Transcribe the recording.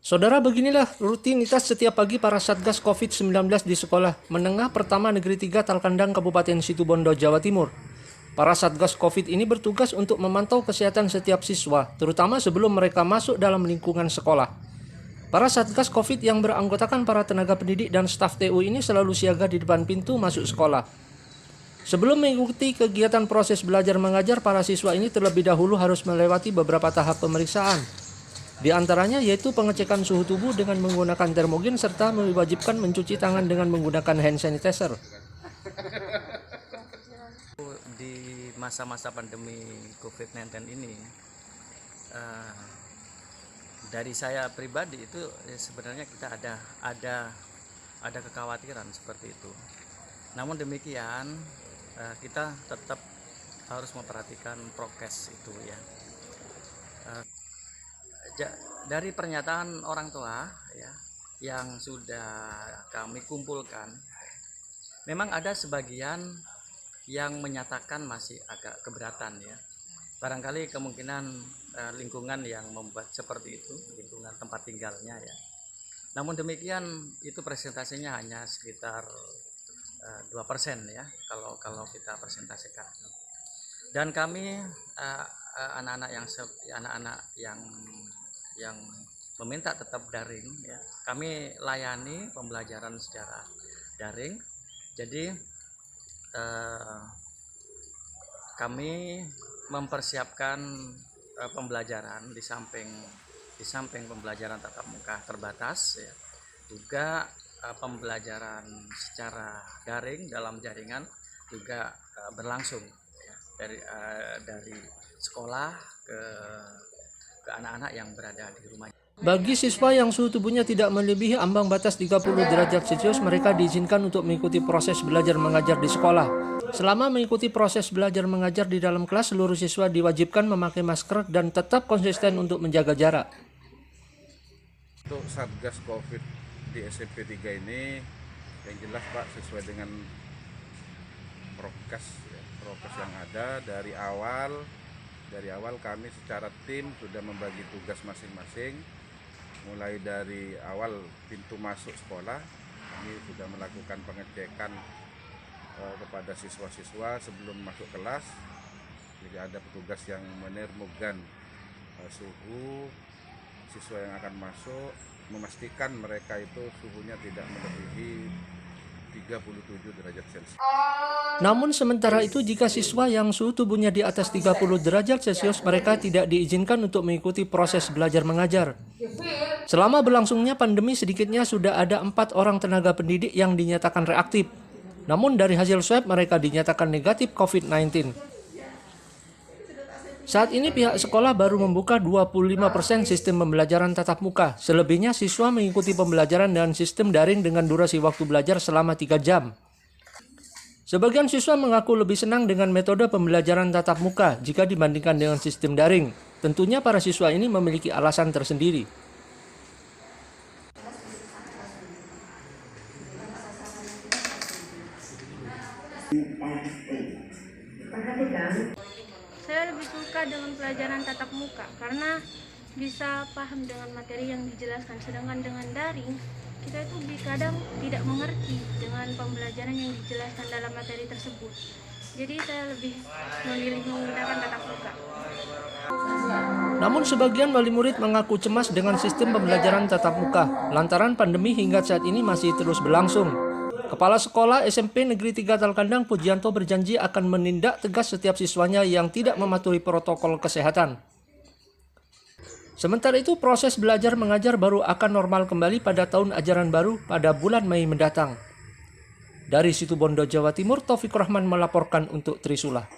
Saudara, beginilah rutinitas setiap pagi para Satgas COVID-19 di Sekolah Menengah Pertama Negeri 3 Talkandang, Kabupaten Situbondo, Jawa Timur. Para Satgas COVID ini bertugas untuk memantau kesehatan setiap siswa, terutama sebelum mereka masuk dalam lingkungan sekolah. Para Satgas COVID yang beranggotakan para tenaga pendidik dan staf TU ini selalu siaga di depan pintu masuk sekolah. Sebelum mengikuti kegiatan proses belajar mengajar, para siswa ini terlebih dahulu harus melewati beberapa tahap pemeriksaan. Di antaranya yaitu pengecekan suhu tubuh dengan menggunakan termogen serta mewajibkan mencuci tangan dengan menggunakan hand sanitizer. Di masa-masa pandemi COVID-19 ini, dari saya pribadi itu sebenarnya kita ada kekhawatiran seperti itu. Namun demikian kita tetap harus memperhatikan prokes itu ya. Dari pernyataan orang tua ya yang sudah kami kumpulkan, memang ada sebagian yang menyatakan masih agak keberatan ya. Barangkali kemungkinan lingkungan yang membuat seperti itu, lingkungan tempat tinggalnya ya. Namun demikian itu presentasinya hanya sekitar 2% ya kalau kita presentasikan. Dan kami anak-anak yang meminta tetap daring ya, kami layani pembelajaran secara daring. Jadi kami mempersiapkan pembelajaran di samping pembelajaran tatap muka terbatas ya, juga pembelajaran secara daring dalam jaringan juga berlangsung ya, dari sekolah ke anak-anak yang berada di rumah. Bagi siswa yang suhu tubuhnya tidak melebihi ambang batas 30 derajat Celcius, mereka diizinkan untuk mengikuti proses belajar mengajar di sekolah. Selama mengikuti proses belajar mengajar di dalam kelas, seluruh siswa diwajibkan memakai masker dan tetap konsisten untuk menjaga jarak. Untuk Satgas COVID di SMP 3 ini yang jelas Pak, sesuai dengan prokes yang ada dari awal kami secara tim sudah membagi tugas masing-masing. Mulai dari awal pintu masuk sekolah kami sudah melakukan pengecekan kepada siswa-siswa sebelum masuk kelas. Jadi ada petugas yang menermogan suhu siswa yang akan masuk, memastikan mereka itu suhunya tidak melebihi 37 derajat Celcius. Namun sementara itu, jika siswa yang suhu tubuhnya di atas 30 derajat Celcius, mereka tidak diizinkan untuk mengikuti proses belajar mengajar. Selama berlangsungnya pandemi, sedikitnya sudah ada 4 orang tenaga pendidik yang dinyatakan reaktif. Namun dari hasil swab mereka dinyatakan negatif COVID-19. Saat ini pihak sekolah baru membuka 25% sistem pembelajaran tatap muka. Selebihnya siswa mengikuti pembelajaran dengan sistem daring dengan durasi waktu belajar selama 3 jam. Sebagian siswa mengaku lebih senang dengan metode pembelajaran tatap muka jika dibandingkan dengan sistem daring. Tentunya para siswa ini memiliki alasan tersendiri. Saya lebih suka dengan pelajaran tatap muka karena bisa paham dengan materi yang dijelaskan, sedangkan dengan daring kita itu kadang tidak mengerti dengan pembelajaran yang dijelaskan dalam materi tersebut. Jadi saya lebih memilih menggunakan tatap muka. Namun sebagian wali murid mengaku cemas dengan sistem pembelajaran tatap muka lantaran pandemi hingga saat ini masih terus berlangsung. Kepala Sekolah SMP Negeri 3 Talkandang, Pujianto, berjanji akan menindak tegas setiap siswanya yang tidak mematuhi protokol kesehatan. Sementara itu, proses belajar mengajar baru akan normal kembali pada tahun ajaran baru pada bulan Mei mendatang. Dari Situbondo, Jawa Timur, Taufik Rahman melaporkan untuk Trisula.